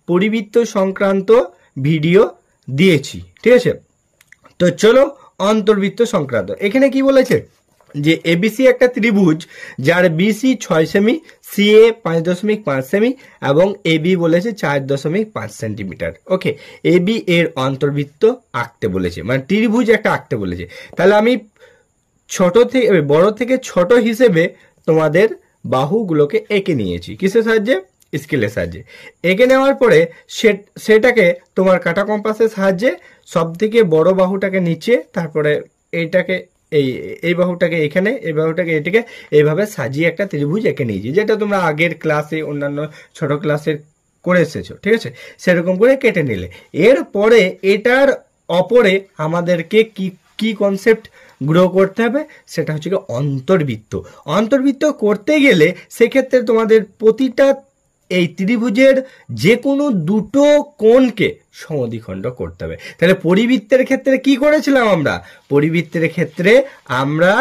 পরিবৃত্ত সংক্রান্ত ভিডিও দিয়েছি, ঠিক আছে। তো চলো অন্তর্বৃত্ত সংক্রান্ত, এখানে কি বলেছে যে এবিসি একটা ত্রিভুজ যার বিসি 6 সেমি, সিএ 5.5 সেমি এবং এবি বলেছে 4.5 সেন্টিমিটার। ওকে, এবি এর অন্তর্বৃত্ত আঁকতে বলেছে, মানে ত্রিভুজ একটা আঁকতে বলেছে। তাহলে আমি ছোট থেকে বড় থেকে ছোট হিসেবে তোমাদের বাহুগুলোকে এঁকে নিয়েছি, কিসের সাহায্যে? স্কেলের সাহায্যে। এঁকে নেওয়ার পরে সেটাকে তোমার কাটা কম্পাসের সাহায্যে সব থেকে বড় বাহুটাকে নিচে, তারপরে এইটাকে এই বাহুটাকে এখানে, এই বাহুটাকে এটাকে এইভাবে সাজিয়ে একটা ত্রিভুজ এঁকে নিয়েছি, যেটা তোমরা আগের ক্লাসে অন্যান্য ছোট ক্লাসে করে এসেছো, ঠিক আছে। সেরকম করে কেটে নিলে এরপরে এটার অপরে আমাদেরকে কি কি কনসেপ্ট গ্রো করতে হবে, সেটা হচ্ছে কি অন্তর্বৃত্ত। অন্তর্বৃত্ত করতে গেলে সেক্ষেত্রে তোমাদের প্রতিটা এই ত্রিভুজের যে কোনো দুটো কোণকে সমদ্বিখণ্ড করতে হবে। তাহলে পরিবৃত্তের ক্ষেত্রে কি করেছিলাম আমরা? পরিবৃত্তের ক্ষেত্রে আমরা